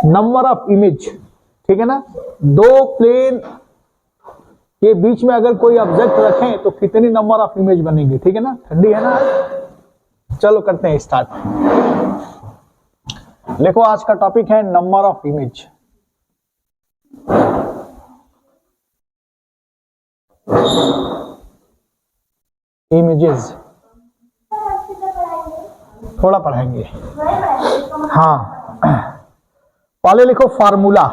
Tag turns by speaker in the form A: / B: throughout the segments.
A: Number of image, ठीक है ना, दो प्लेन के बीच में अगर कोई ऑब्जेक्ट रखें तो कितनी नंबर ऑफ इमेज बनेंगे, ठीक है ना। ठंडी है ना, चलो करते हैं स्टार्ट। देखो आज का टॉपिक है नंबर ऑफ इमेज। इमेजेस थोड़ा पढ़ाएंगे। हाँ, पहले लिखो फार्मूला।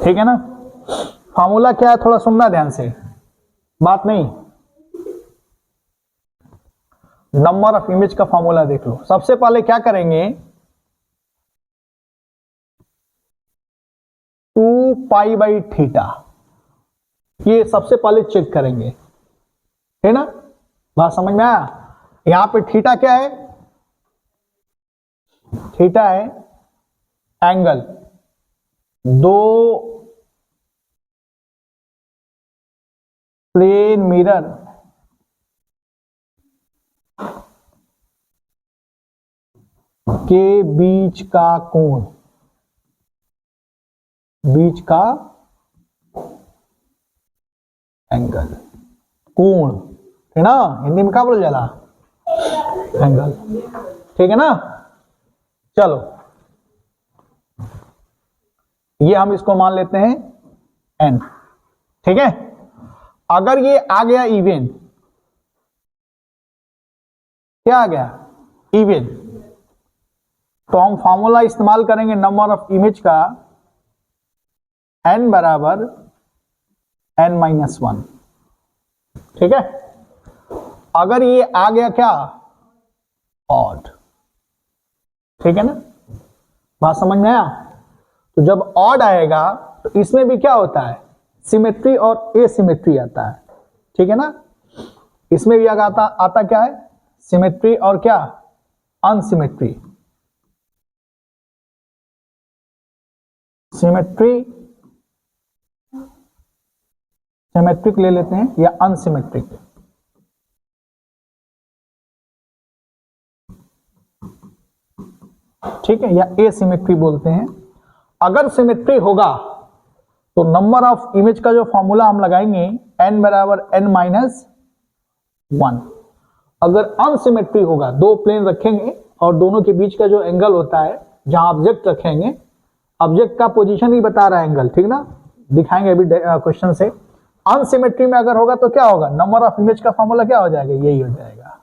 A: ठीक है ना, फार्मूला क्या है थोड़ा सुनना ध्यान से, बात नहीं। नंबर ऑफ इमेज का फार्मूला देख लो। सबसे पहले क्या करेंगे, 2π/θ, ये सबसे पहले चेक करेंगे, है ना। बात समझ में आया। यहां पे थीटा क्या है, थीटा है एंगल, दो प्लेन मिरर के बीच का कोण, बीच का एंगल, कोण, है ना। हिंदी में क्या बोला जाला, एंगल, ठीक है ना। चलो ये हम इसको मान लेते हैं n, ठीक है। अगर ये आ गया इवन, क्या आ गया, इवन, तो हम फॉर्मूला इस्तेमाल करेंगे नंबर ऑफ इमेज का, n बराबर n-1, ठीक है। अगर ये आ गया क्या, ऑड, ठीक है ना। बात समझ में आया। तो जब ऑड आएगा तो इसमें भी क्या होता है, सिमेट्री और एसिमेट्री आता है, ठीक है ना। इसमें भी आता क्या है, सिमेट्री और क्या, अनसिमेट्री। सिमेट्रिक ले लेते हैं या अनसिमेट्रिक, ठीक है, या एसिमेट्री बोलते हैं। अगर सिमेट्री होगा तो नंबर ऑफ इमेज का जो फॉर्मूला हम लगाएंगे n बराबर n-1। अगर अनसिमेट्री होगा, दो प्लेन रखेंगे और दोनों के बीच का जो एंगल होता है, जहां ऑब्जेक्ट रखेंगे, ऑब्जेक्ट का पोजीशन ही बता रहा है एंगल, ठीक ना, दिखाएंगे अभी क्वेश्चन से। अनसिमेट्री में अगर होगा तो क्या होगा, नंबर ऑफ इमेज का फॉर्मूला क्या हो जाएगा, यही हो जाएगा,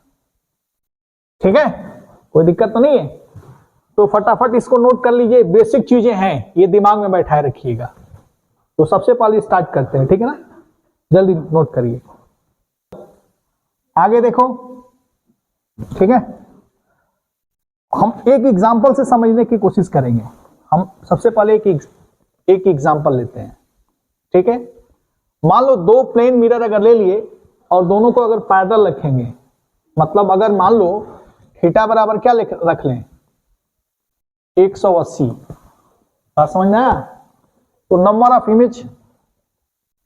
A: ठीक है। कोई दिक्कत तो नहीं है। तो फटाफट इसको नोट कर लीजिए, बेसिक चीजें हैं, ये दिमाग में बैठाए रखिएगा। तो सबसे पहले स्टार्ट करते हैं, ठीक है ना, जल्दी नोट करिए। आगे देखो, ठीक है। हम एक एग्जांपल से समझने की कोशिश करेंगे। हम सबसे पहले एक एग्जांपल लेते हैं, ठीक है। मान लो दो प्लेन मिरर अगर ले लिए और दोनों को अगर पैरेलल रखेंगे, मतलब अगर मान लो थीटा बराबर क्या रख लें, 180। बात समझ में आया। तो नंबर ऑफ इमेज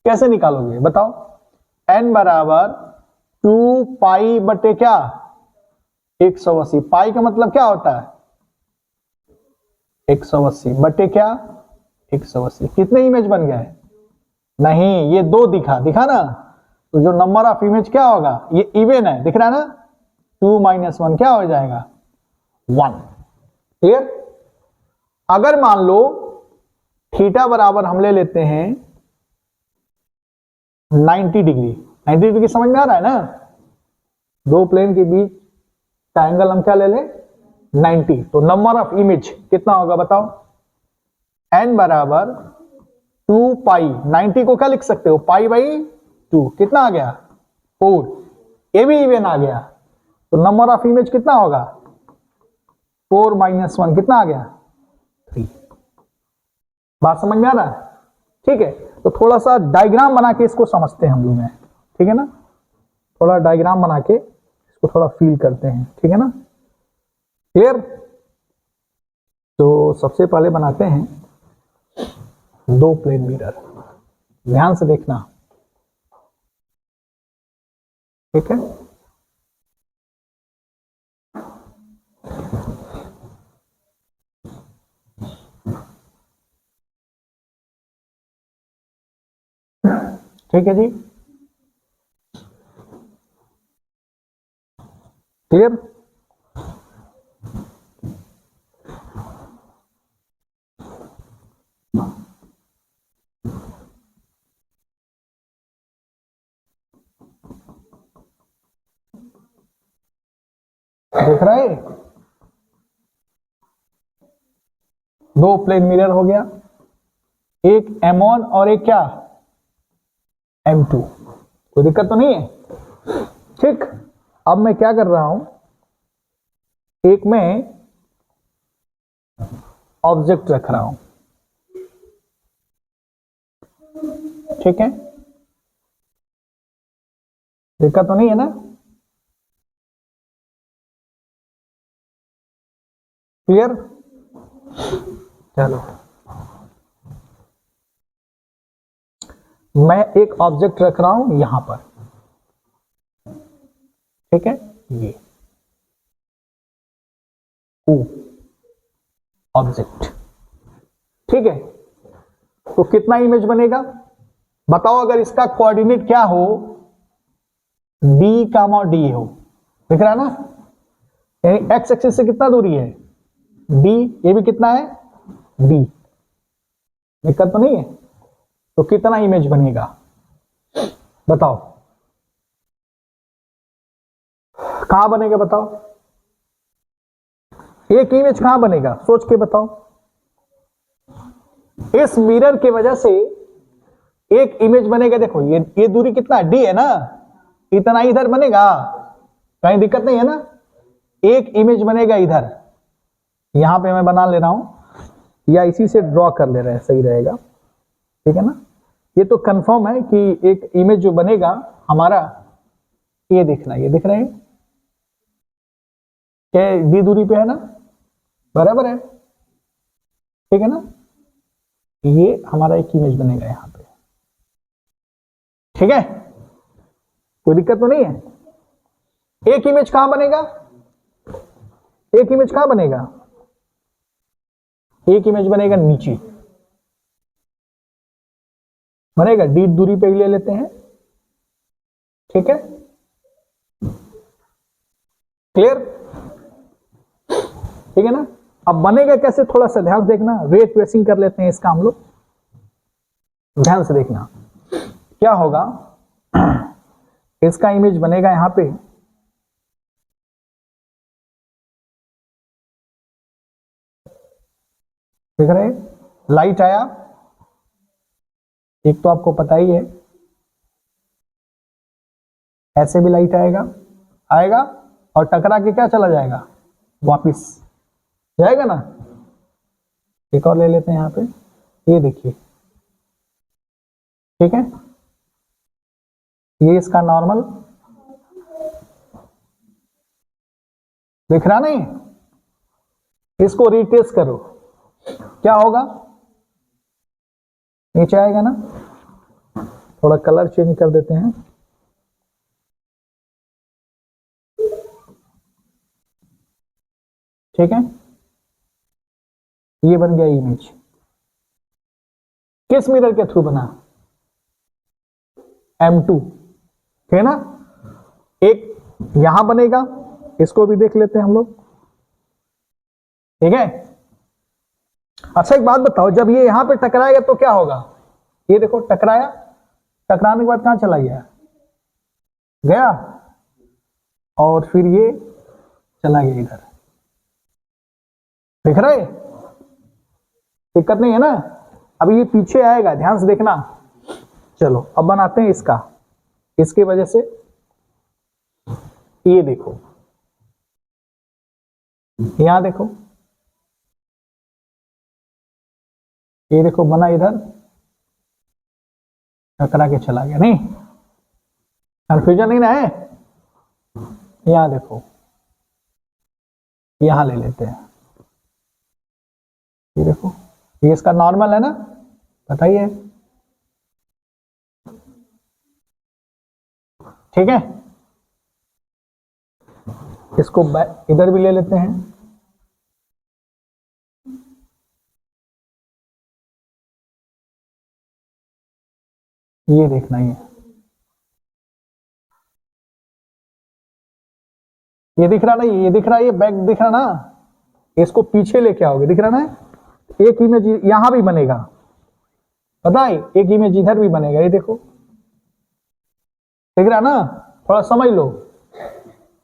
A: कैसे निकालोगे बताओ, n बराबर 2π क्या, 180। पाई का मतलब क्या होता है, 180 क्या, 180। कितने इमेज बन गए, नहीं, ये दो दिखा ना। तो जो नंबर ऑफ इमेज क्या होगा, ये इवन है, दिख रहा है ना, 2 - 1 क्या हो जाएगा, 1। क्लियर। अगर मान लो थीटा बराबर हम ले लेते हैं 90 डिग्री, 90 डिग्री समझ में आ रहा है ना, दो प्लेन के बीच का एंगल हम क्या ले लें, 90। तो नंबर ऑफ इमेज कितना होगा बताओ, n बराबर 2π, 90 को क्या लिख सकते हो, π/2, कितना आ गया, 4। ये भी इवन आ गया। तो नंबर ऑफ इमेज कितना होगा, 4 - 1 कितना आ गया, 3। बात समझ में आ रहा है, ठीक है। तो थोड़ा सा डायग्राम बना के इसको समझते हैं हम लोग, ठीक है ना। थोड़ा डायग्राम बना के इसको थोड़ा फील करते हैं, ठीक है ना। क्लियर। तो सबसे पहले बनाते हैं दो प्लेन मिरर, ध्यान से देखना, ठीक है। ठीक है जी, क्लियर। देख रहा है, दो प्लेन मिरर हो गया, एक M1 और एक क्या M2, कोई दिक्कत तो नहीं है। ठीक, अब मैं क्या कर रहा हूं, एक मैं ऑब्जेक्ट रख रहा हूं, ठीक है, दिक्कत तो नहीं है ना, क्लियर। चलो, मैं एक ऑब्जेक्ट रख रहा हूं यहां पर, ठीक है, ये ऑब्जेक्ट, ठीक है। तो कितना इमेज बनेगा बताओ, अगर इसका कोऑर्डिनेट क्या हो, डी कामा डी हो, दिख रहा है ना, यानी एक्स एक्सिस से कितना दूरी है डी, ये भी कितना है डी, दिक्कत तो नहीं है। तो कितना इमेज बनेगा बताओ, कहां बनेगा बताओ, एक इमेज कहां बनेगा सोच के बताओ। इस मिरर की वजह से एक इमेज बनेगा, देखो ये दूरी कितना डी है ना, इतना इधर बनेगा, कहीं दिक्कत नहीं है ना, एक इमेज बनेगा इधर, यहां पे मैं बना ले रहा हूं या इसी से ड्रॉ कर ले रहे हैं, सही रहेगा, ठीक है ना। ये तो कंफर्म है कि एक इमेज जो बनेगा हमारा, ये देखना, ये दिख रहा है क्या, डी दूरी पे है ना, बराबर है, ठीक है ना, ये हमारा एक इमेज बनेगा यहां पे, ठीक है, कोई दिक्कत तो नहीं है। एक इमेज कहां बनेगा, एक इमेज कहां बनेगा, एक इमेज बनेगा नीचे, बनेगा डी दूरी पे ही ले लेते हैं, ठीक है, क्लियर, ठीक है ना। अब बनेगा कैसे, थोड़ा सा ध्यान से देखना, रे ट्रेसिंग कर लेते हैं इसका हम लोग, ध्यान से देखना क्या होगा। इसका इमेज बनेगा यहां पे, देख रहे हैं, लाइट आया, एक तो आपको पता ही है, ऐसे भी लाइट आएगा, आएगा और टकरा के क्या चला जाएगा, वापिस जाएगा ना। एक और ले लेते हैं यहां पे, ये देखिए, ठीक है, ये इसका नॉर्मल दिख रहा नहीं, इसको रिट्रेस करो, क्या होगा, नीचे आएगा ना, थोड़ा कलर चेंज कर देते हैं, ठीक है, ये बन गया इमेज, किस मिरर के थ्रू बना, M2, ठीक है ना। एक यहां बनेगा, इसको भी देख लेते हैं हम लोग, ठीक है। अच्छा एक बात बताओ, जब ये यहां पे टकराएगा तो क्या होगा, ये देखो टकराया, टकराने के बाद कहां चला गया, गया और फिर ये चला गया इधर, दिख रहा है, दिक्कत नहीं है ना। अब ये पीछे आएगा, ध्यान से देखना। चलो अब बनाते हैं इसका, इसकी वजह से ये देखो, यहां देखो, ये देखो बना इधर, टकरा के चला गया, नहीं कंफ्यूजन नहीं ना है। यहां देखो, यहां ले लेते हैं, ये देखो, ये इसका नॉर्मल है ना, बताइए, ठीक है। इसको इधर भी ले लेते हैं, ये देखना, ये दिख रहा ना, ये दिख रहा है, ये बैक दिख रहा ना, इसको पीछे लेके आओगे, दिख रहा ना, एक इमेज यहां भी बनेगा, पता है, एक इमेज इधर भी बनेगा, ये देखो, दिख रहा ना, थोड़ा समझ लो,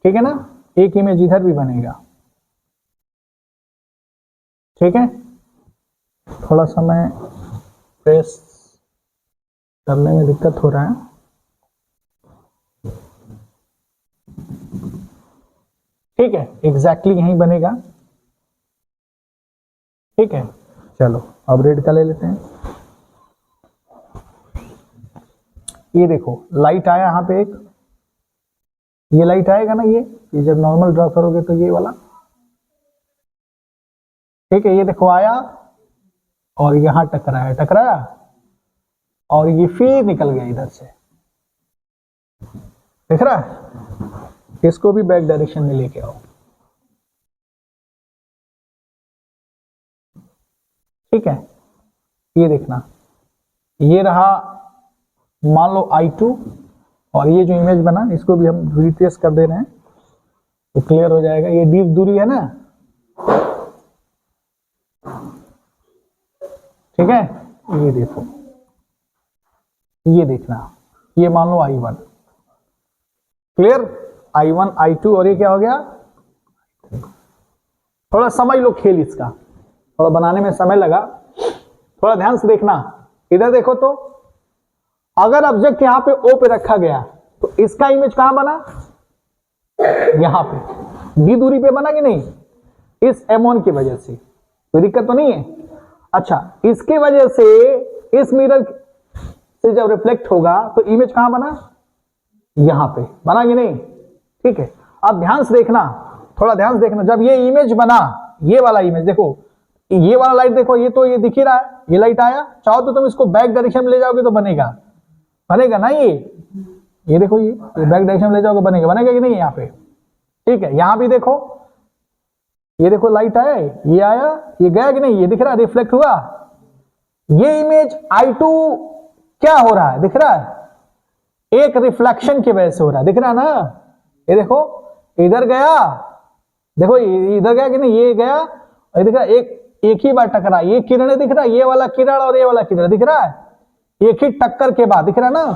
A: ठीक है ना, एक इमेज इधर भी बनेगा, ठीक है, थोड़ा समय प्रेस करने में दिक्कत हो रहा है, ठीक है, एग्जैक्टली यहीं बनेगा, ठीक है, चलो अब रेड का ले लेते हैं। ये देखो लाइट आया यहाँ पे एक, ये लाइट आएगा ना, ये जब नॉर्मल ड्रॉ करोगे तो ये वाला, ठीक है, ये देखो आया और यहां टकराया और ये फिर निकल गया इधर से, दिख रहा है, इसको भी बैक डायरेक्शन में लेके आओ, ठीक है, ये देखना, ये रहा मान लो I2 और ये जो इमेज बना इसको भी हम रिट्रेस कर दे रहे हैं तो क्लियर हो जाएगा, ये डीप दूरी है ना, ठीक है, ये देखो, ये देखना, ये मान लो I1, क्लियर, I1 I2 और ये क्या हो गया, थोड़ा समझ लो खेल इसका, थोड़ा बनाने में समय लगा, थोड़ा ध्यान से देखना, इधर देखो तो अगर ऑब्जेक्ट यहां पे O पे रखा गया तो इसका इमेज कहां बना, यहां पे डी दूरी पे बना कि नहीं, इस M1 की वजह से, कोई दिक्कत तो नहीं है, अच्छा इसके वजह से इस मिरर से जब रिफ्लेक्ट होगा तो इमेज कहां बना, यहां पे बना कि नहीं, ठीक है, अब ध्यान से देखना, थोड़ा ध्यान से देखना, जब ये इमेज बना, ये वाला इमेज देखो, ये वाला लाइट देखो, ये तो ये दिख ही रहा है, ये लाइट आया, चाहो तो तुम इसको बैक डायरेक्शन में ले जाओगे तो बनेगा ना, ये देखो, ये बैक डायरेक्शन में ले जाओगे बनेगा कि नहीं यहाँ पे, ठीक है, यहां भी देखो, ये देखो लाइट आया, ये आया, ये गया कि नहीं, ये दिख रहा है, रिफ्लेक्ट हुआ, ये इमेज I2 क्या हो रहा है, दिख रहा है, एक रिफ्लेक्शन की वजह से हो रहा है, दिख रहा है ना, ये देखो इधर गया, देखो इधर गया कि नहीं, ये गया, और दिख रहा है एक ही बार टकरा, ये किरण दिख रहा है, ये वाला किरण और ये वाला किरण दिख रहा है, एक ही टक्कर के बाद, दिख रहा है ना,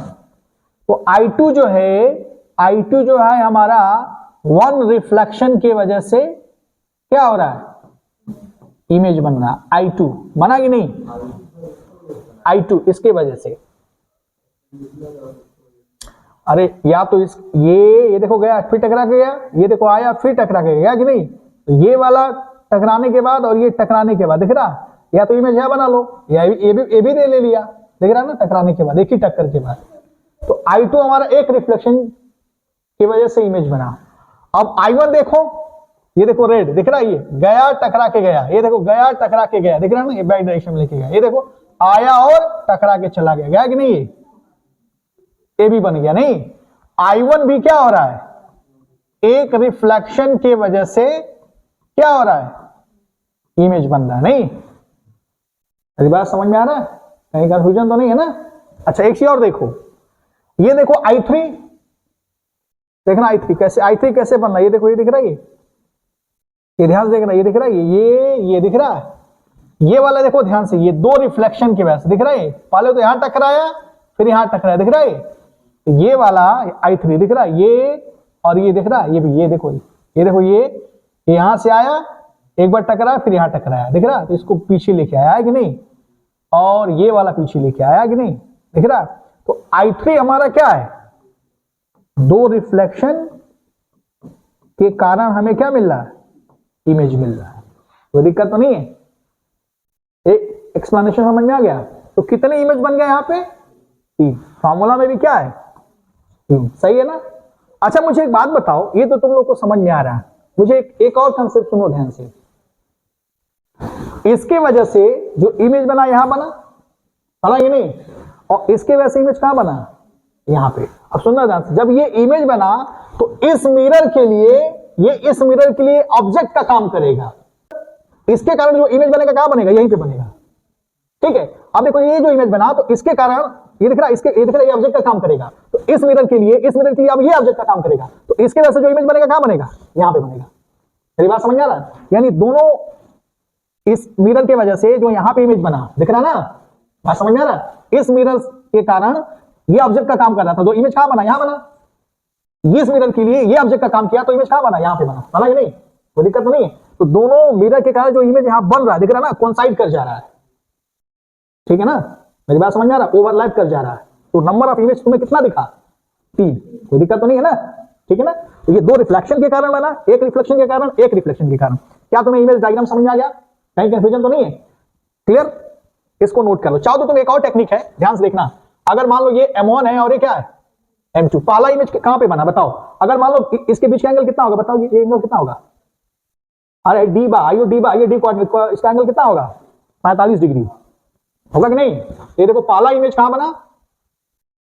A: तो I2 जो है हमारा वन रिफ्लेक्शन की वजह से क्या हो रहा है, इमेज बन रहा है, I2 बना कि नहीं, I2 इसके वजह से, अरे या तो ये देखो गया फिर टकरा के गया, ये देखो आया फिर टकरा के गया कि नहीं, तो ये वाला टकराने के बाद और ये टकराने के बाद, दिख रहा, या तो इमेज यह बना लो, या ये भी ले लिया, दिख रहा ना, टकराने के बाद, एक ही टक्कर के बाद, तो I2 हमारा एक रिफ्लेक्शन की वजह से इमेज बना। अब I1 देखो, ये देखो रेड दिख रहा है, ये गया टकरा के गया, ये देखो गया टकरा के गया, दिख रहा है ना, ये बैक डायरेक्शन में लेके गया, ये देखो आया और टकरा के चला गया कि नहीं, ये भी बन गया नहीं, I1 भी क्या हो रहा है, एक रिफ्लेक्शन की वजह से क्या हो रहा है, इमेज बन रहा है, नहीं, मेरी बात समझ में आ रहा है, कहीं कंफ्यूजन तो नहीं है ना। अच्छा एक चीज और देखो, ये देखो I3, देखना I3 कैसे बन रहा है, ये देखो, ये दिख रहा है, ये ध्यान से देखना, ये दिख रहा है, ये दिख रहा है, ये वाला देखो ध्यान से, ये दो रिफ्लेक्शन की वजह से दिख रहा है, पहले तो यहां टकराया फिर यहां टकराया, दिख रहा है, ये वाला I3 दिख रहा है, ये और ये दिख रहा है, ये भी, ये देखो, ये यहां से आया, एक बार टकराया फिर यहां टकराया, दिख रहा है, तो इसको पीछे लेके आया कि नहीं, और ये वाला पीछे लेके आया कि नहीं, दिख रहा है, तो I3 हमारा क्या है, दो रिफ्लेक्शन के कारण हमें क्या मिल रहा है, इमेज मिल रहा है, कोई दिक्कत तो नहीं है, एक एक्सप्लेनेशन समझ में आ गया। तो कितने इमेज बन गए यहां पे, 3, फार्मूला में भी क्या है, 3, सही है ना। अच्छा मुझे एक बात बताओ, ये तो तुम लोग को समझ में आ रहा है, मुझे एक और कंसेप्ट सुनो ध्यान से, इसके वजह से जो इमेज बना यहां बना कि नहीं, और इसके वजह से इमेज कहां बना, यहां पे। अब सुनना ध्यान से, जब ये इमेज बना तो इस मिरर के लिए ऑब्जेक्ट का काम करेगा, इसके कारण जो इमेज बनेगा कहां बनेगा, यहीं पे बनेगा, ठीक है। अब देखो ये जो इमेज बना तो इसके कारण ये दिख रहा है, इसके ये दिख रहा है, ये ऑब्जेक्ट का काम करेगा। तो इस मिरर के लिए अब ये ऑब्जेक्ट का काम करेगा, तो इसके वजह से जो इमेज बनेगा कहां बनेगा, यहां पे बनेगा। मेरी बात समझ आ रहा है? यानी दोनों इस मिरर के वजह से जो यहां पे इमेज बना, दिख रहा ना, बात समझ में आ रहा है? इस मिरर के कारण ये ऑब्जेक्ट का काम कर रहा था, तो इमेज कहां बना, यहां बना। इस मिरर के लिए ये ऑब्जेक्ट का काम किया, तो इमेज कहां बना, यहां पे बना कि नहीं? कोई दिक्कत तो नहीं है। तो दोनों मिरर के कारण जो इमेज यहां बन रहा है, दिख रहा है ना, कोइंसाइड कर जा रहा है, ठीक है ना? मेरी बात समझ में आ रहा है? ओवरलैप कर जा रहा है। तो नंबर ऑफ इमेज तुम्हें कितना दिखा, 3। कोई दिक्कत तो नहीं है ना, ठीक है ना? तो ये 2 रिफ्लेक्शन के कारण बना, एक रिफ्लेक्शन के कारण, एक रिफ्लेक्शन के कारण। क्या तुम्हें इमेज डायग्राम समझ में आ गया? कहीं कंफ्यूजन तो नहीं है? क्लियर? इसको नोट कर लो। चाहो तो तुम एक और टेक्निक है, ध्यान से देखना। अगर मान लो ये M1 है और ये क्या है, M2, पहला इमेज कहां पे बना बताओ? अगर मान लो इसके बीच का एंगल कितना होगा बताओ, ये एंगल कितना होगा? अरे डी बा, आइयो डी बा, ये डी कोऑर्डिनेट, इसका एंगल कितना होगा? 45 डिग्री होगा कि नहीं? ये देखो पहला इमेज कहां बना,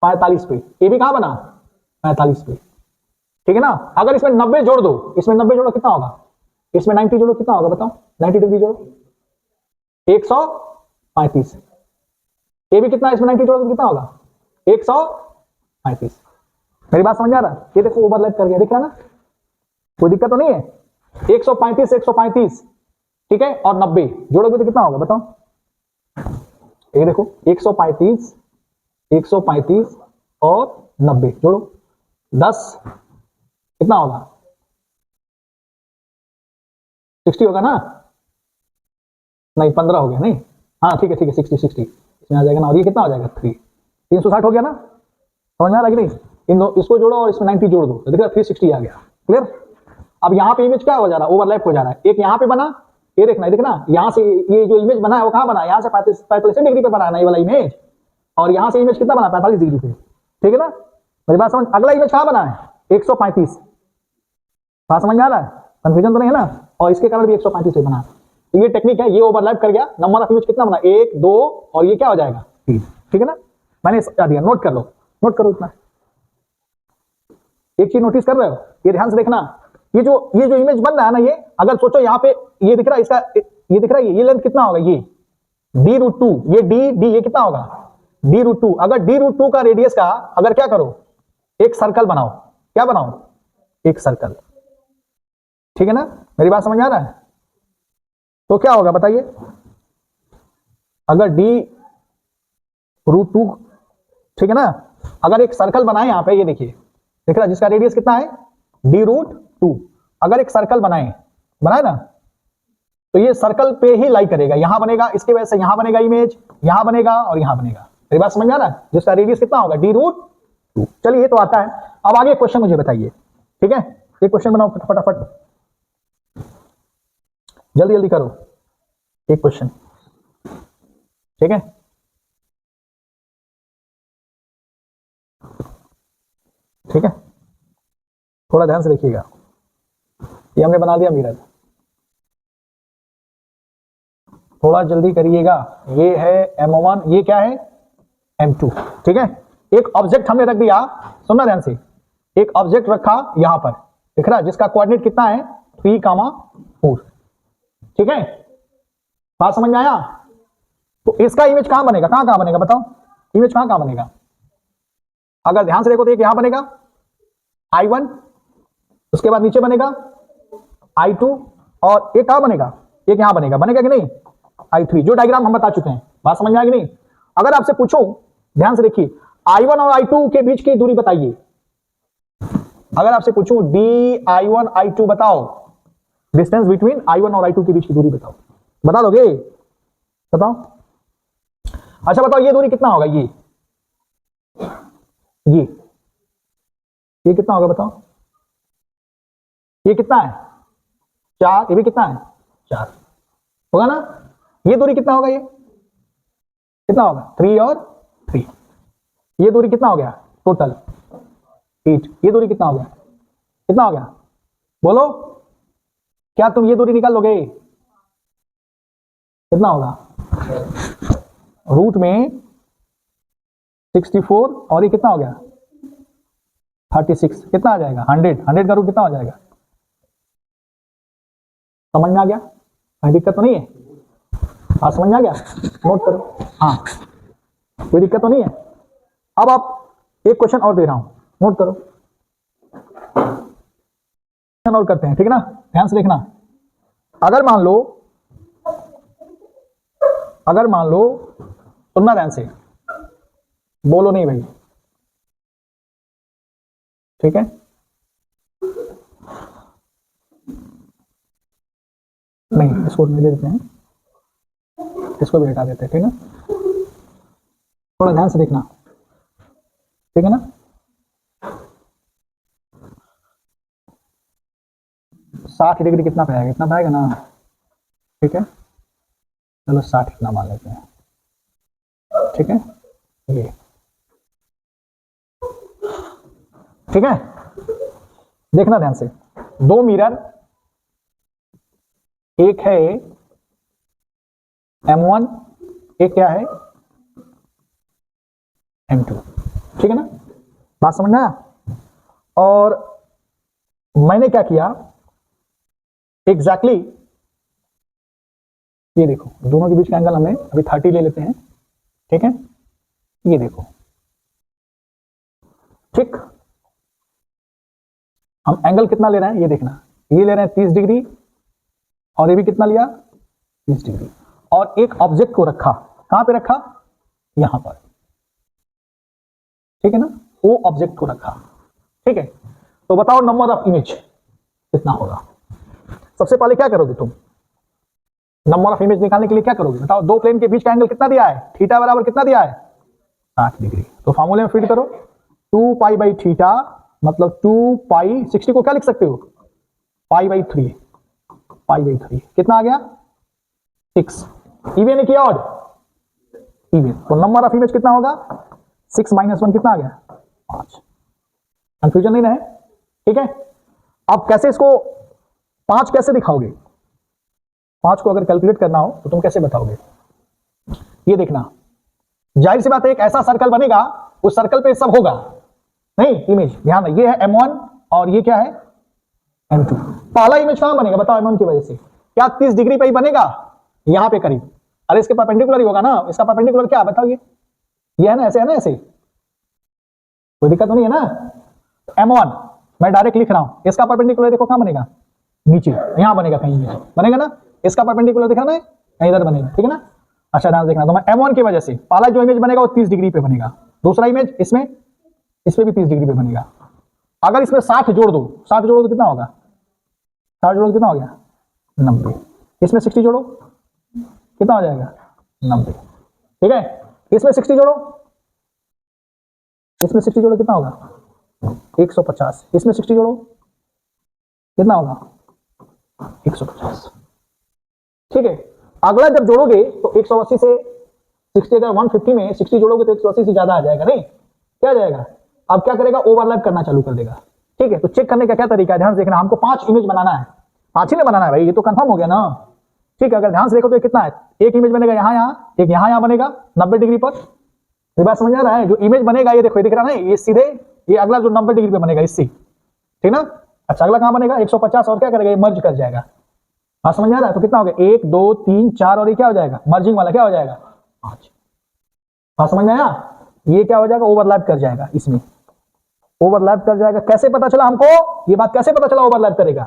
A: 45 पे। ये भी कहां बना, 45 पे, ठीक है ना? अगर इसमें 90 जोड़ दो, इसमें 90 जोड़ो कितना होगा, इसमें 90 जोड़ो कितना होगा बताओ, 90 डिग्री जोड़ो 135। ये भी कितना, इसमें 90 जोड़ो तो कितना होगा, 135। मेरी बात समझ आ रहा है? ये देखो ओवरलैप कर गया, दिख रहा है ना? कोई दिक्कत तो नहीं है? 135 135, ठीक है, और 90 जोड़ोगे तो कितना होगा बताओ? ये देखो 135 135 और 90 जोड़ो 10, कितना होगा, 60 होगा ना? नहीं 15 हो गया, नहीं, हाँ ठीक है 60 इसमें आ जाएगा ना। और ये कितना हो जाएगा, 360 हो गया ना? समझ में आ रहा है कि नहीं? इन दो इसको जोड़ो और इसमें 90 जोड़ दो, तो देखो 360 आ गया। क्लियर? अब यहां पे इमेज क्या हो जा रहा है, ओवरलैप हो जा रहा है। एक यहां पे बना, ये देखना, देखना यहां से ये जो इमेज बना है वो कहां बना, यहां से 45 डिग्री पे बना है ना ये वाला इमेज, और यहां से इमेज कितना बना, 45 डिग्री पे, ठीक है ना? मेरी बात समझ? अगला इमेज कहां बना है, 135। बात समझ में आ रहा है? कंफ्यूजन तो नहीं है ना? और इसके कारण भी 135 पे बना। तो ये टेक्निक है, ये ओवरलैप कर गया, नंबर ऑफ इमेज कितना बना, 1 2 और ये क्या हो जाएगा, 3, ठीक है ना? मैंने समझा दिया, नोट कर लो, नोट करो इतना। एक चीज नोटिस कर रहे हो, ये ध्यान से देखना, ये जो इमेज बन रहा है ना, ये अगर सोचो यहाँ पे ये दिख रहा है, इसका ये दिख रहा है, ये लेंथ कितना होगा, ये d√2, ये d ये कितना होगा, d√2। अगर d√2 का रेडियस का अगर क्या करो, एक सर्कल बनाओ, क्या बनाओ, एक सर्कल, ठीक है ना? मेरी बात समझ आ रहा है? तो क्या होगा बताइए, अगर d√2, ठीक है ना, अगर एक सर्कल बनाए यहां पे, ये देखिए दिख रहा है, जिसका रेडियस कितना है, d√2। अगर एक सर्कल बनाए ना, तो ये सर्कल पे ही लाई करेगा, यहां बनेगा, इसके वजह से यहां बनेगा इमेज, यहां बनेगा और यहां बनेगा। मेरी बात समझ में आ रहा है? जिसका रेडियस कितना होगा, d√2। चलिए ये तो आता है। अब आगे क्वेश्चन मुझे बताइए, ठीक है? एक क्वेश्चन बनाओ फटाफट, जल्दी जल्दी करो, एक क्वेश्चन, ठीक है? ठीक है, थोड़ा ध्यान से देखिएगा। ये हमने बना दिया मिरर, थोड़ा जल्दी करिएगा। ये है M1, ये क्या है, M2, ठीक है? एक ऑब्जेक्ट हमने रख दिया, सुनना ध्यान से, एक ऑब्जेक्ट रखा यहां पर, दिख रहा है, जिसका कोऑर्डिनेट कितना है, 3,4, ठीक है? बात समझ में आया? तो इसका इमेज कहां बनेगा, कहां बनेगा बताओ, इमेज कहां बनेगा? अगर ध्यान से देखो तो एक यहां बनेगा I1, उसके बाद नीचे बनेगा I2, और एक कहां बनेगा, एक यहां बनेगा कि नहीं, I3, जो डायग्राम हम बता चुके हैं। बात समझ में आ गई नहीं? अगर आपसे पूछो, ध्यान से देखिए, I1 और I2 के बीच की दूरी बताइए। अगर आपसे पूछूं I1 I2 बताओ, डिस्टेंस बिटवीन I1 और I2 के बीच की दूरी बताओ, बता दोगे? बताओ। अच्छा बताओ, ये दूरी कितना होगा, ये कितना होगा बताओ, ये कितना है, 4, ये भी कितना है, 4 होगा ना? ये दूरी कितना होगा, ये कितना होगा, 3 और 3। ये दूरी कितना हो गया टोटल, 8। ये दूरी कितना हो गया, बोलो, क्या तुम ये दूरी निकाल लोगे? कितना होगा, रूट में 64 और ये कितना हो गया, 36, कितना आ जाएगा, 100 का रूट कितना हो जाएगा? समझ में आ गया? कोई दिक्कत तो नहीं है? हाँ समझ में आ गया, नोट करो। हाँ कोई दिक्कत तो नहीं है? अब आप एक क्वेश्चन और दे रहा हूं, नोट करो, क्वेश्चन और करते हैं, ठीक है ना, ध्यान से देखना। अगर मान लो सुनना ध्यान से, बोलो नहीं भाई, ठीक है। नहीं, इसको नहीं देते हैं, इसको भी हटा देते हैं, ठीक है ना। थोड़ा ध्यान से देखना, ठीक है ना। साठ डिग्री कितना पाएगा, इतना पाएगा ना, ठीक है। चलो 60 इतना मान लेते हैं, ठीक है, ये ठीक है। देखना ध्यान से, दो मिरर, एक है M1, एक क्या है M2, ठीक है ना, बात समझना। और मैंने क्या किया एग्जैक्टली, ये देखो, दोनों के बीच का एंगल हमने अभी 30 ले लेते हैं, ठीक है। ये देखो, ठीक, हम एंगल कितना ले रहे हैं ये देखना, ये ले रहे हैं 30 डिग्री और ये भी कितना लिया 30 डिग्री, और एक ऑब्जेक्ट को रखा, कहां पे रखा, यहां पर, ठीक है ना, वो ऑब्जेक्ट को रखा, ठीक है। तो बताओ नंबर ऑफ इमेज कितना होगा। सबसे पहले क्या करोगे तुम, नंबर ऑफ इमेज निकालने के लिए क्या करोगे, बताओ। दो प्लेन के बीच का एंगल कितना दिया है, थीटा बराबर कितना दिया है 60 डिग्री। तो फॉर्मूले में फिट करो, 2 पाई बाई थीटा मतलब 2 पाई, 60 को क्या लिख सकते हो पाई बाई 3, कितना आ गया 6। इवन है कि ऑड, इवन। तो नंबर ऑफ इमेज कितना होगा 6 माइनस 1 कितना आ गया 5। कंफ्यूजन नहीं रहे, ठीक है। अब कैसे इसको 5 कैसे दिखाओगे, 5 को अगर कैलकुलेट करना हो तो तुम कैसे बताओगे, ये देखना, जाहिर सी बात है एक ऐसा सर्कल बनेगा, उस सर्कल पे सब होगा, नहीं इमेज, ध्यान है, ये है M1 और ये क्या है M2। पहला इमेज कहां बनेगा बताओ, M1 की वजह से, क्या 30 डिग्री पे ही बनेगा, यहां पे करीब, अरे इसके परपेंडिकुलर ही होगा ना, इसका परपेंडिकुलर क्या बताओ, ये है ना, ऐसे है ना, ऐसे कोई दिक्कत तो नहीं है ना। M1 मैं डायरेक्ट लिख रहा हूं, इसका परपेंडिकुलर देखो कहां बनेगा, नीचे, यहां बनेगा, कहीं इमेज बनेगा ना, इसका परपेंडिकुलर दिख रहा ना, कहीं इधर बनेगा, ठीक है ना। अच्छा ध्यान देखना, तो मैं M1 की वजह से पहला जो इमेज बनेगा वो 30 डिग्री पे बनेगा, दूसरा इमेज इसमें, इस पे भी 30 डिग्री पे बनेगा। अगर इसमें 60 जोड़ दो, 60 जोड़ो तो कितना होगा, 60 जोड़ो तो कितना हो गया 90। इसमें 60 जोड़ो कितना हो जाएगा 90, ठीक है। इसमें 60 जोड़ो, इसमें 60 जोड़ो कितना होगा 150, इसमें 60 जोड़ो कितना होगा 150, ठीक है। अगला जब जोड़ोगे तो 180 से 60, अगर 150 में 60 जोड़ोगे तो 180 से ज्यादा आ जाएगा, नहीं क्या जाएगा, अब क्या करेगा ओवरलैप करना चालू कर देगा, ठीक है। तो चेक करने का क्या तरीका है, ध्यान से देखना, हमको 5 इमेज बनाना है, 5 ही ना बनाना है भाई, ये तो कंफर्म हो गया ना, ठीक है। अगर ध्यान से देखो तो कितना है, एक इमेज बनेगा यहां यहां, एक यहां बनेगा 90 डिग्री पर, ये बात समझ आ रहा है, जो इमेज बनेगा ये देखो, ये दिख रहा है ना, ये सीधे, ये अगला जो 90 डिग्री पे बनेगा इससे, ठीक ना। अच्छा अगला कहां बनेगा 150, और क्या करेगा ये मर्ज कर जाएगा, हाँ समझ आ रहा है। तो कितना हो गया 1 2 3 4 और ये क्या हो जाएगा मर्जिंग वाला क्या हो जाएगा 5, हाँ समझ में आया, ये क्या हो जाएगा ओवरलैप कर जाएगा, इसमें ओवरलैप कर जाएगा। कैसे पता चला हमको, ये बात कैसे पता चला ओवरलैप करेगा,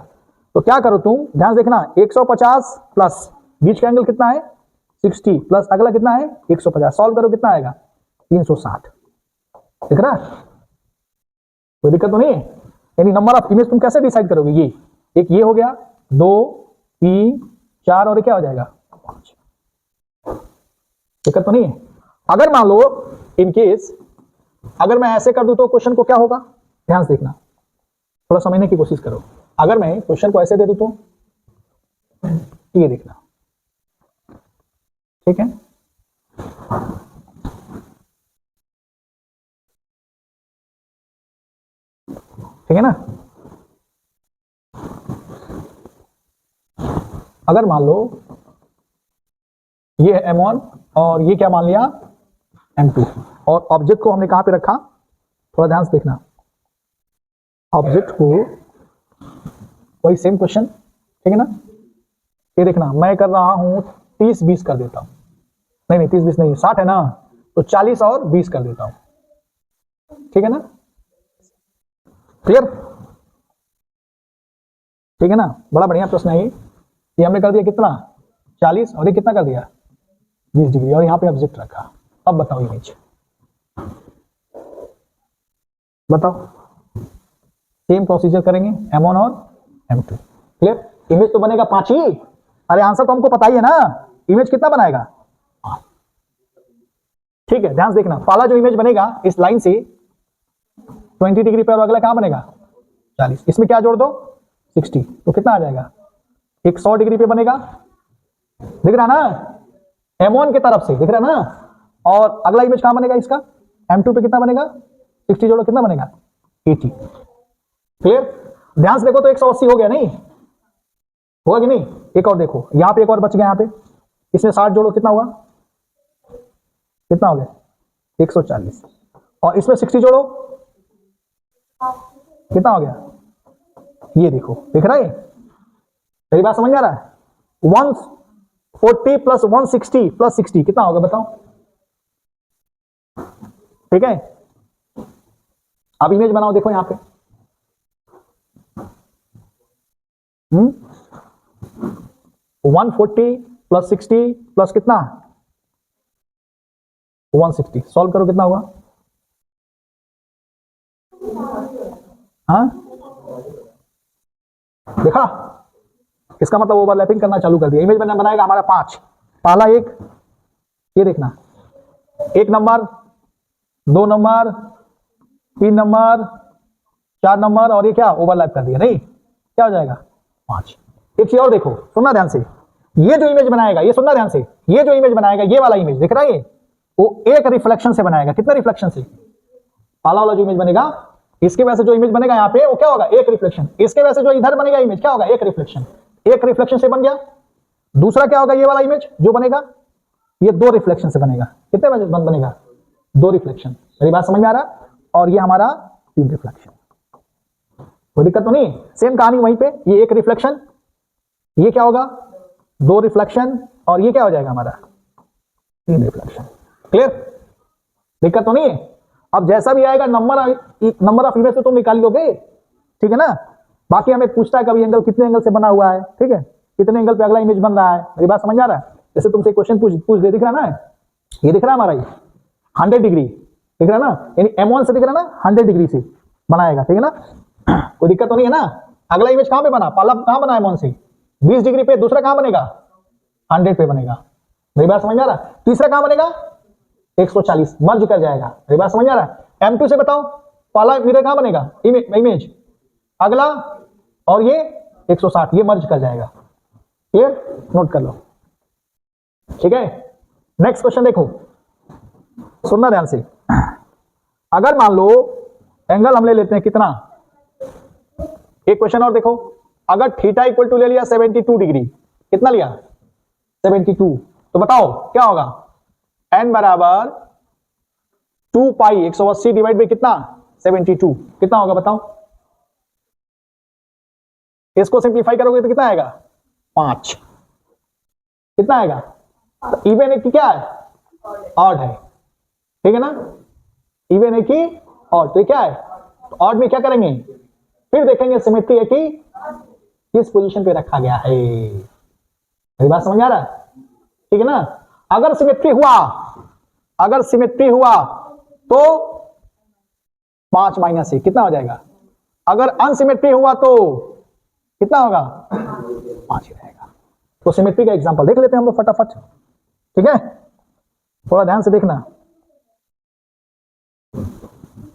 A: तो क्या करो तुम ध्यान देखना, 150 प्लस बीच का एंगल कितना है 60 प्लस अगला कितना है 150, सॉल्व करो कितना आएगा 360, दिख रहा है, कोई दिक्कत तो नहीं है। यानी नंबर ऑफ इमेज तुम कैसे डिसाइड करोगे, ये एक ये हो गया 2 3 4 और क्या हो जाएगा 5, दिक्कत तो नहीं है। अगर मान लो इन केस अगर मैं ऐसे कर दूं तो क्वेश्चन को क्या होगा, ध्यान से देखना, थोड़ा समझने की कोशिश करो। अगर मैं क्वेश्चन को ऐसे दे दूं तो ये देखना, ठीक है, ठीक है ना। अगर मान लो ये है M1 और ये क्या मान लिया M2, और ऑब्जेक्ट को हमने कहां पे रखा, थोड़ा ध्यान से देखना, ऑब्जेक्ट को वही सेम क्वेश्चन, ठीक है ना। ये देखना मैं कर रहा हूं 30 20 कर देता हूं, नहीं 30 20 नहीं 60 है ना, तो 40 और 20 कर देता हूं, ठीक है ना, क्लियर, ठीक है ना। बड़ा बढ़िया प्रश्न है ये हमने कर दिया कितना 40 और ये कितना कर दिया 20 डिग्री और यहाँ पे ऑब्जेक्ट रखा। अब बताओ इमेज, बताओ, सेम प्रोसीजर करेंगे M1 और M2, क्लियर। इमेज तो बनेगा 5 ही, अरे आंसर तो हमको पता ही है ना, इमेज कितना बनाएगा 5, ठीक है। ध्यान से देखना, पहला जो इमेज बनेगा इस लाइन से 20 डिग्री पे और अगला कहां बनेगा 40, इसमें क्या जोड़ दो 60, तो कितना आ जाएगा एक 100 डिग्री पे बनेगा, दिख रहा ना, M1 की तरफ से दिख रहा ना। और अगला इमेज कहां बनेगा इसका M2 पे कितना बनेगा 60 जोड़ो कितना बनेगा 80, क्लियर। ध्यान से देखो तो 180 हो गया, नहीं होगा कि नहीं। एक और देखो, यहां पे एक और बच गया, यहां पे इसमें 60 जोड़ो कितना हुआ, कितना हो गया 140, और इसमें 60 जोड़ो कितना हो गया, ये देखो दिख रहा है, मेरी बात समझ में आ रहा है। 140 प्लस 160 प्लस 60 कितना होगा बताओ, ठीक है। अब इमेज बनाओ, देखो यहां पे 140 प्लस 60 प्लस कितना 160, सॉल्व करो कितना हुआ, हाँ देखा, इसका मतलब ओवरलैपिंग करना चालू कर दिया। इमेज बनाएगा हमारा 5, पहला एक, ये देखना 1 नंबर 2 नंबर 3 नंबर 4 नंबर और ये क्या ओवरलैप कर दिया, नहीं क्या हो जाएगा 5। एक चीज और देखो, सुनना ध्यान से, ये जो इमेज बनाएगा, ये सुनना ध्यान से, ये जो इमेज बनाएगा ये वाला इमेज दिख रहा है, वो एक रिफ्लेक्शन से बनाएगा, कितना रिफ्लेक्शन से, पहला वाला जो इमेज बनेगा इसके वजह से जो इमेज बनेगा यहाँ पे वो क्या होगा एक रिफ्लेक्शन, इसके वजह से जो इधर बनेगा इमेज क्या होगा एक रिफ्लेक्शन, एक रिफ्लेक्शन से बन गया। दूसरा क्या होगा, ये वाला इमेज जो बनेगा ये 2 रिफ्लेक्शन से बनेगा, कितने वजह बनेगा 2 रिफ्लेक्शन, मेरी बात समझ में आ रहा। और ये हमारा 3 रिफ्लेक्शन, कोई दिक्कत तो नहीं, सेम कहानी वहीं पे, ये एक रिफ्लेक्शन, ये क्या होगा 2 रिफ्लेक्शन और ये क्या हो जाएगा हमारा 3 रिफ्लेक्शन, क्लियर, दिक्कत तो नहीं है। अब जैसा भी आएगा नंबर ऑफ इमेज तो तुम निकाल लोगे, ठीक है ना। बाकी हमें पूछता है कभी एंगल कितने एंगल से बना हुआ है, ठीक है, कितने एंगल पे अगला इमेज बन रहा है, मेरी बात समझ आ रहा है। जैसे तुमसे क्वेश्चन पूछ दे, दिख रहा ना, ये दिख रहा है हमारा, ये 100 डिग्री दिख रहा ना, यानी M1 से दिख रहा ना 100 डिग्री से बनाएगा, ठीक है ना, कोई दिक्कत तो नहीं है ना। अगला इमेज कहां पे बना, पहला कहां बना M1 से 20 डिग्री पे, दूसरा कहां बनेगा 100 पे बनेगा, मेरी बात समझ में आ रहा है। तीसरा कहां बनेगा 140, मर्ज कर जाएगा, मेरी बात समझ आ रहा है। M2 से बताओ पहला मिरर कहां बनेगा इमेज, अगला और ये 160, ये मर्ज कर जाएगा, क्लियर, नोट कर लो, ठीक है। नेक्स्ट क्वेश्चन देखो, सुनना ध्यान से, अगर मान लो एंगल हम ले लेते हैं कितना, एक क्वेश्चन और देखो, अगर थीटा इक्वल टू ले लिया 72 डिग्री, कितना लिया 72, तो बताओ क्या होगा, n बराबर 2 पाई 180 डिवाइड बाई कितना 72, कितना होगा बताओ। इसको सिंप्लीफाई करोगे तो कितना आएगा 5, कितना आएगा, तो इवन है कि क्या है ऑड है, ठीक है ना, इवन है कि ऑड, तो क्या है, तो ऑड में क्या करेंगे, फिर देखेंगे सिमेट्री है कि किस पोजीशन पे रखा गया है, मेरी बात समझ आ रहा है, ठीक है ना। अगर सिमेट्री हुआ तो 5 माइनस से कितना हो जाएगा, अगर अनसिमेट्री हुआ तो कितना होगा 5 ही रहेगा। तो सिमेट्री का एग्जांपल देख लेते हैं हम लोग फटाफट, ठीक है, थोड़ा ध्यान से देखना।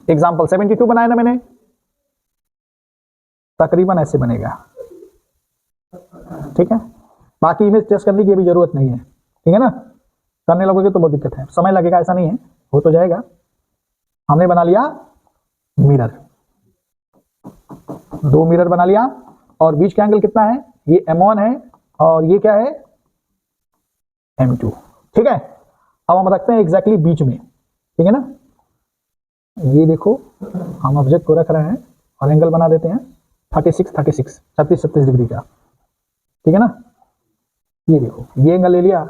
A: एग्जांपल 72 बनाया ना मैंने, तकरीबन ऐसे बनेगा, ठीक है। बाकी इमेज टेस्ट करने की भी जरूरत नहीं है, ठीक है ना, करने लगोगे तो बहुत दिक्कत है, समय लगेगा, ऐसा नहीं है, हो तो जाएगा। हमने बना लिया मिरर, 2 मिरर बना लिया, और बीच का एंगल कितना है, ये M1 है और ये क्या है M2, ठीक है। अब हम रखते हैं एग्जैक्टली बीच में, ठीक है ना, ये देखो हम ऑब्जेक्ट को रख रहे हैं और एंगल बना देते हैं 36 डिग्री का, ठीक है ना। ये देखो ये एंगल ले लिया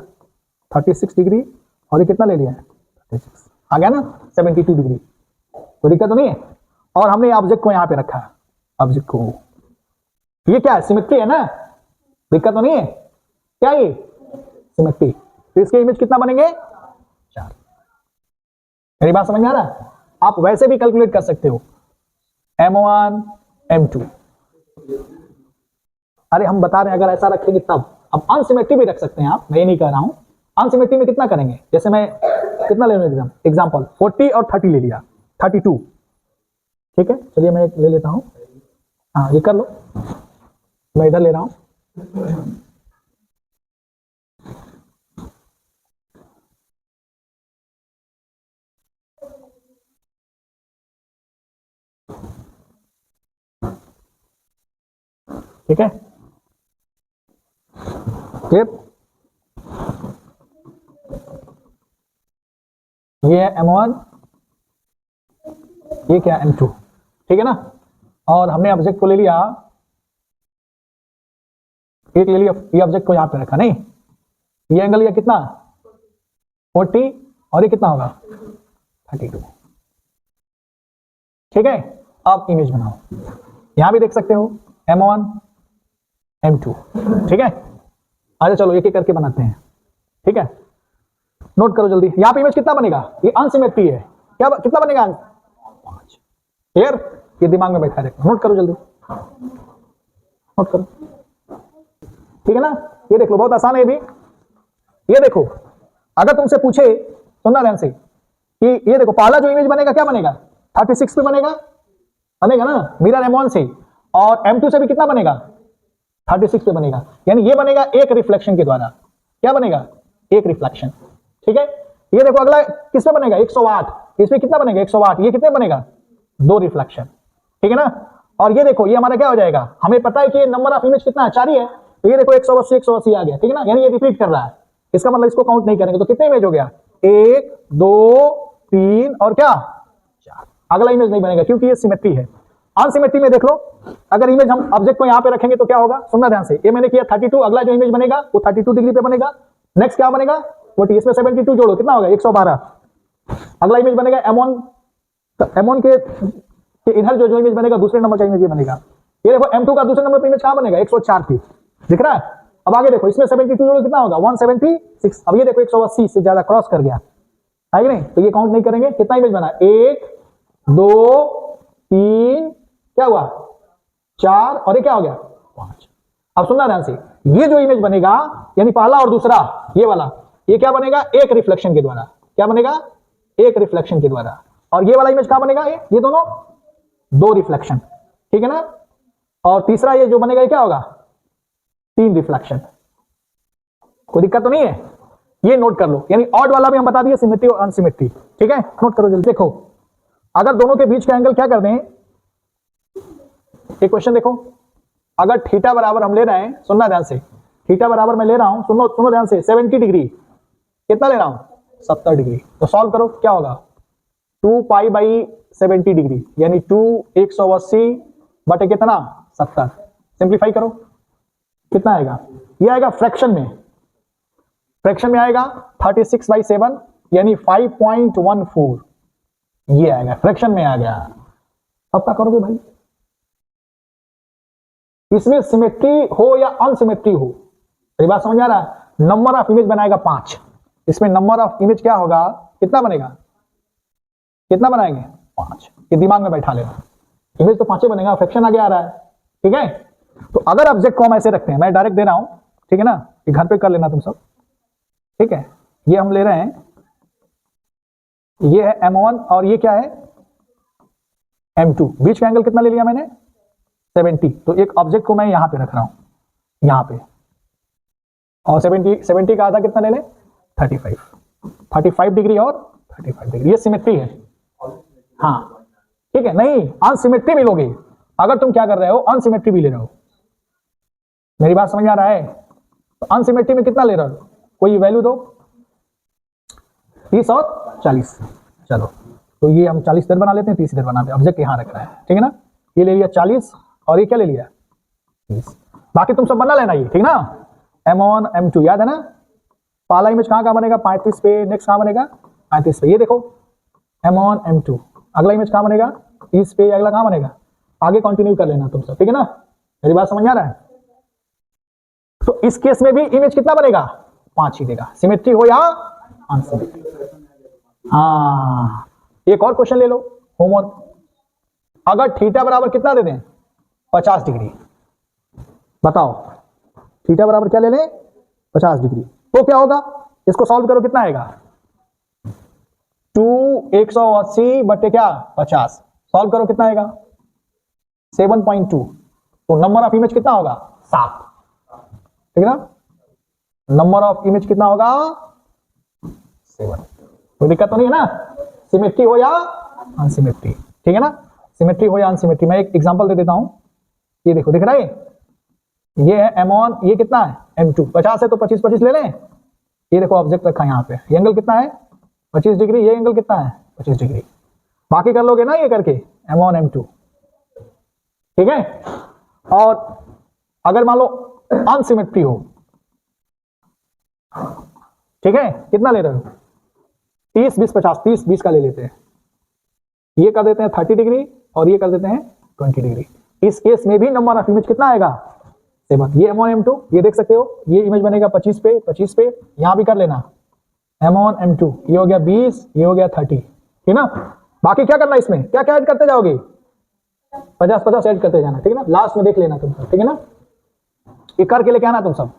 A: 36 डिग्री और ये कितना ले लिया 36, आ गया ना 72 डिग्री, कोई दिक्कत तो नहीं है। और हमने ऑब्जेक्ट को यहां पे रखा है, ऑब्जेक्ट को, ये क्या है, सिमेट्री है ना, दिक्कत तो नहीं है, क्या ये सिमेट्री। तो इसके इमेज कितना बनेंगे, 4। मेरी बात समझ में आ रहा है। आप वैसे भी कैलकुलेट कर सकते हो, M1 M2। अरे हम बता रहे हैं अगर ऐसा रखेंगे तब। अब अनसिमेट्री भी रख सकते हैं आप, मैं ये नहीं कह रहा हूं। अनसिमेट्री में कितना करेंगे, जैसे मैं कितना ले लूं एग्जाम्पल 40 और 30 ले लिया, 32, ठीक है। चलिए मैं ले लेता हूं, हाँ ये कर लो, मैं इधर ले रहा हूं। ठीक है, फिर ये है M1, ये क्या है M2, ठीक है ना। और हमने ऑब्जेक्ट को ले लिया, एक ले लिया, ये ऑब्जेक्ट को यहां पे रखा, नहीं ये एंगल लिया कितना 40 और ये कितना होगा 32, ठीक है। अब इमेज बनाओ, यहां भी देख सकते हो M1 M2, ठीक है। आगे चलो एक एक करके बनाते हैं, ठीक है। नोट करो जल्दी, यहां पे इमेज कितना बनेगा, ये अनसिमेट्री है, क्या कितना बनेगा 5। क्लियर, ये दिमाग में बैठा रखो, नोट करो जल्दी, नोट करो, ठीक है ना। ये देख लो, बहुत आसान है भी। ये देखो, अगर तुमसे पूछे, सुनना ध्यान से, कि ये देखो पहला जो इमेज बनेगा क्या बनेगा 36 पे बनेगा, बनेगा ना मिरर M1 से, और M2 से भी कितना बनेगा 36 पे बनेगा, यानी ये बनेगा एक रिफ्लेक्शन के द्वारा, क्या बनेगा एक रिफ्लेक्शन, ठीक है। ये देखो अगला किस पे बनेगा 108, इसमें कितना बनेगा 108, ये कितने बनेगा 2 रिफ्लेक्शन, ठीक है ना। और ये देखो ये हमारा क्या हो जाएगा, हमें पता है कि नंबर ऑफ इमेज कितना है 4 ही है, तो ये देखो 180 180 आ गया, ठीक है ना, यानी ये रिपीट कर रहा है, इसका मतलब इसको काउंट नहीं करेंगे, तो कितने इमेज हो गया 1 2 3 और क्या 4। अगला इमेज नहीं बनेगा क्योंकि ये सिमेट्री है। अनसिमेट्री में देख लो, अगर इमेज हम ऑब्जेक्ट को यहां पे रखेंगे तो क्या होगा, सुनना ध्यान से, ये मैंने किया 32, अगला जो इमेज बनेगा वो 32 डिग्री पे बनेगा, नेक्स्ट क्या बनेगा 40, इसमें 72 जोड़ो कितना होगा 112। अगला इमेज बनेगा M1 के इधर जो इमेज बनेगा दूसरे नंबर का इमेज ये बनेगा। ये देखो M2 का दूसरे नंबर पे इमेज कहां बनेगा 104 पे, दिख रहा है। अब आगे देखो, इसमें 72 जोड़ो कितना होगा 176। अब ये देखो 180 से ज्यादा क्रॉस कर गया है कि नहीं, तो ये काउंट नहीं करेंगे। कितना इमेज बना 1 2 3 क्या हुआ 4 और ये क्या हो गया 5। अब सुनना ध्यान से, ये जो इमेज बनेगा यानी पहला और दूसरा ये वाला, ये क्या बनेगा एक रिफ्लेक्शन के द्वारा, क्या बनेगा एक रिफ्लेक्शन के द्वारा। और ये वाला इमेज कहां बनेगा, ये दोनों 2 रिफ्लेक्शन, ठीक है ना। और तीसरा ये जो बनेगा ये क्या होगा 3 रिफ्लेक्शन। कोई दिक्कत तो नहीं है, ये नोट कर लो। यानी ऑड वाला भी हम बता दिए, सिमेट्री और अनसिमेट्री, ठीक है। नोट करो जल्दी। देखो अगर दोनों के बीच का एंगल क्या कर दें, एक क्वेश्चन देखो, अगर थीटा बराबर हम ले रहे हैं, सुनना ध्यान से, थीटा बराबर मैं ले रहा हूं, सुनो ध्यान से 70 डिग्री, कितना ले रहा हूं 70 डिग्री, तो सॉल्व करो क्या होगा 2 पाई बाई 70 डिग्री, यानी 2 180 बटे कितना 70, सिंप्लीफाई करो कितना आएगा, ये आएगा फ्रैक्शन में आएगा 36 बाई 7 यानी 5.14, ये आएगा फ्रैक्शन में आ गया। अब क्या करोगे भाई, इसमें सिमेट्री हो या अनसिमेट्री हो, मेरी बात समझ आ रहा है। नंबर ऑफ इमेज बनाएगा 5, इसमें नंबर ऑफ इमेज क्या होगा, कितना बनेगा, कितना बनाएंगे 5, ये दिमाग में बैठा लेना, इमेज तो 5 बनेगा, फ्रैक्शन आगे आ रहा है, ठीक है। तो अगर ऑब्जेक्ट को हम ऐसे रखते हैं, मैं डायरेक्ट दे रहा हूं, ठीक है ना, ये घर पे कर लेना तुम सब, ठीक है। ये हम ले रहे हैं, ये है M1 और ये क्या है M2, बीच का एंगल कितना ले लिया मैंने 70, तो एक ऑब्जेक्ट को मैं यहां पे रख रहा हूं, यहां पे, और 70 का आधा कितना ले ले 35 डिग्री और 35 डिग्री, ये सिमेट्री है। हाँ ठीक है, नहीं अनसिमेट्री भी लोगे, अगर तुम क्या कर रहे हो अनसिमेट्री भी ले रहे हो, मेरी बात समझ आ रहा है। तो अनसिमेट्री में कितना ले रहे हो, कोई वैल्यू दो 30 और 40, चलो तो ये हम 40 इधर बना लेते हैं, 30 इधर बनाते हैं, ऑब्जेक्ट यहां रख रहा है, ठीक है ना। ये ले लिया 40 और ये क्या ले लिया 30, बाकी तुम सब बना लेना ये, ठीक ना। M1 M2 याद है ना, पहला इमेज कहां का बनेगा 35 पे, नेक्स्ट कहां बनेगा 35 पे, ये देखो M1 M2 अगला इमेज कहां बनेगा, इस पे, अगला कहां बनेगा, आगे कंटिन्यू कर लेना तुम सब, ठीक है ना, मेरी बात समझ आ रहा है। तो इस केस में भी इमेज कितना बनेगा, 5 ही देगा, सिमेट्री हो या अनसिमेट्री। हाँ, एक और क्वेश्चन ले लो होमवर्क, अगर थीटा बराबर कितना दे दें, 50 डिग्री, बताओ थीटा बराबर क्या ले लें, 50 डिग्री, तो क्या होगा, इसको सॉल्व करो, कितना आएगा, 2 180 बटे क्या 50, सॉल्व करो कितना आएगा 7.2, तो नंबर ऑफ इमेज कितना होगा 7, ठीक है ना, नंबर ऑफ इमेज कितना होगा 7, कोई दिक्कत तो नहीं है ना, सिमेट्री हो या अनसिमेट्री, ठीक है ना, सिमेट्री हो या अनसिमेट्री। मैं एक एग्जांपल दे देता हूं, ये देखो, दिख रहा है, ये है M1, ये कितना है M2, 50 है तो 25 ले लें, ये देखो ऑब्जेक्ट रखा है यहाँ पे, ये एंगल कितना है 25 डिग्री, ये एंगल कितना है 25 डिग्री, बाकी कर लोगे ना ये करके M1 M2, ठीक है। और अगर मान लो अनसिमेट्री हो, ठीक है, कितना ले रहे हो 30 20 50, 30 20 का ले लेते हैं, ये कर देते हैं 30 डिग्री और ये कर देते हैं 20 डिग्री, इस केस में भी नंबर ऑफ इमेज कितना आएगा 7, ये M1 M2, ये देख सकते हो, ये इमेज बनेगा 25 पे 25 पे, यहां भी कर लेना M1 M2, ये हो गया 20, ये हो गया 30, ठीक ना। बाकी क्या करना, इसमें क्या क्या ऐड करते जाओगे, 50 ऐड करते जाना, ठीक है ना, लास्ट में देख लेना तुम सब, ठीक है ना, ये करके लेके आना तुम सब,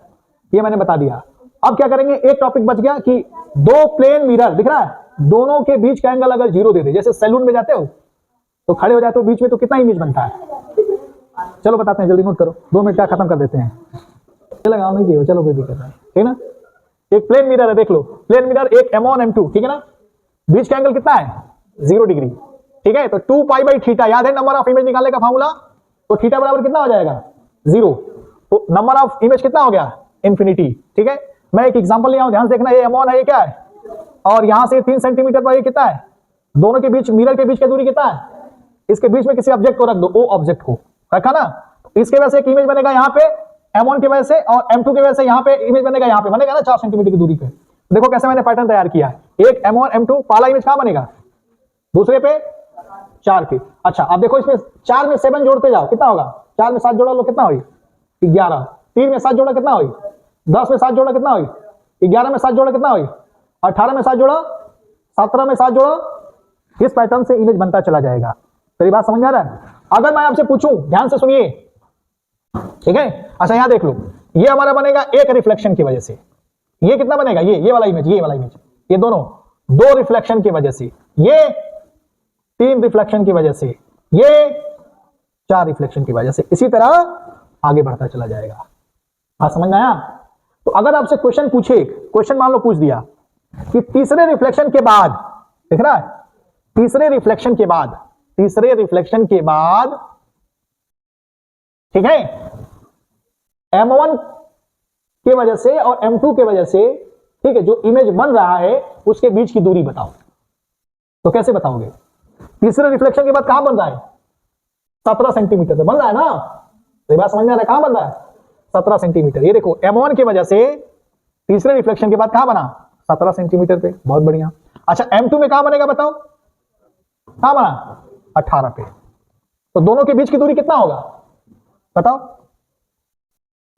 A: ये मैंने बता दिया। अब क्या करेंगे, एक टॉपिक बच गया कि दो प्लेन मिरर दिख रहा है, दोनों के बीच का एंगल अगर 0 दे दे, जैसे सैलून में जाते हो तो खड़े हो जाते हो बीच में, तो कितना इमेज बनता है, चलो बताते हैं, जल्दी नोट करो, 2 मिनट का खत्म कर देते हैं, लगा नहीं दियो, चलो कोई दिक्कत नहीं, ठीक ना। एक प्लेन मिरर है, देख लो, प्लेन मिरर एक M1 M2, ठीक है ना, बीच का एंगल कितना है 0 डिग्री, ठीक है, तो 2 पाई बाई थीटा, याद है नंबर ऑफ इमेज निकालने का फार्मूला, तो थीटा बराबर कितना हो जाएगा 0, तो नंबर ऑफ इमेज कितना हो गया इंफिनिटी, ठीक है। मैं एक एग्जांपल ले आऊं, ध्यान से देखना, ये M1 है, ये क्या है, और यहां से 3 सेंटीमीटर पर ये कितना है, दोनों के बीच, मिरर के बीच की दूरी कितना है, इसके बीच में किसी ऑब्जेक्ट को रख दो, ओ ऑब्जेक्ट को रखा ना, इसके वजह से एक इमेज बनेगा यहाँ पे M1 की वजह से, और M2 की वजह से यहाँ पे इमेज बनेगा, यहाँ पे बनेगा ना 4 सेंटीमीटर की दूरी पे। देखो कैसे मैंने पैटर्न तैयार किया है, एक M1 M2, पहला इमेज कहां बनेगा, दूसरे पे 4 पे। अच्छा अब देखो, इसमें 4 में 7 जोड़ते जाओ, कितना होगा, 4 में 7 जोड़ा लो कितना हुई 11, 3 में 7 जोड़ा कितना हुई 10 में 7 जोड़ा कितना हुई 11 में 7 जोड़ा कितना हुई 18 में 7 जोड़ा 17 में 7 जोड़ा, इस पैटर्न से इमेज बनता चला जाएगा। तेरी बात समझ आ रहा है। अगर मैं आपसे पूछूं, ध्यान से सुनिए, ठीक है, अच्छा यहां देख लो, ये हमारा बनेगा एक रिफ्लेक्शन की वजह से, ये कितना बनेगा, ये वाला इमेज, ये वाला इमेज, ये दोनों 2 रिफ्लेक्शन की वजह से, ये 3 रिफ्लेक्शन की वजह से, ये 4 रिफ्लेक्शन की वजह से, इसी तरह आगे बढ़ता चला जाएगा। बात समझ में आया। तो अगर आपसे क्वेश्चन पूछे, क्वेश्चन मान लो पूछ दिया कि तीसरे रिफ्लेक्शन के बाद, दिख रहा है, तीसरे रिफ्लेक्शन के बाद, तीसरे रिफ्लेक्शन के बाद, ठीक है, M1 के वजह से और M2 के वजह से, ठीक है, जो इमेज बन रहा है उसके बीच की दूरी बताओ, तो कैसे बताओगे, तीसरे रिफ्लेक्शन के बाद कहां बन रहा है 17 सेंटीमीटर पे बन रहा है ना, तो बात समझ में आ रहा है, कहां बन रहा है 17 सेंटीमीटर, ये देखो M1 की वजह से तीसरे रिफ्लेक्शन के बाद कहां बना 17 सेंटीमीटर पे, बहुत बढ़िया। अच्छा M2 में कहां बनेगा बताओ, कहां बना 18 पे, तो दोनों के बीच की दूरी कितना होगा बताओ,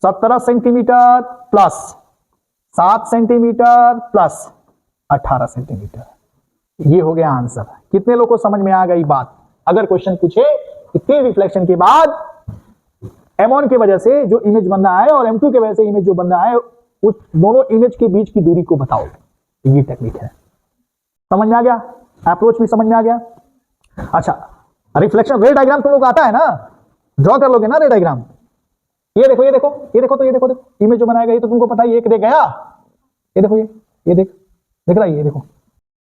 A: 17 centimetre plus 7 centimetre plus 18 centimetre, ये हो गया आंसर। कितने लोगों को समझ में आ गई बात। अगर क्वेश्चन पूछे कि 3 रिफ्लेक्शन के बाद M1 की वजह से जो इमेज बन रहा है और M2 की वजह से इमेज जो बन रहा है, उस दोनों इमेज के बीच की दूरी को बताओ, ये टेक्निक है। समझ में आ गया, अप्रोच भी समझ में आ गया। अच्छा रिफ्लेक्शन रे डायग्राम तुम लोग आता है ना, ड्रॉ कर लोगे ना रे डायग्राम, ये देखो ये देखो ये देखो, तो ये देखो, देखो इमेज जो बनाएगा ये तो तुमको पता है, एक रे गया, ये देखो, ये देख, दिख रहा है, ये देखो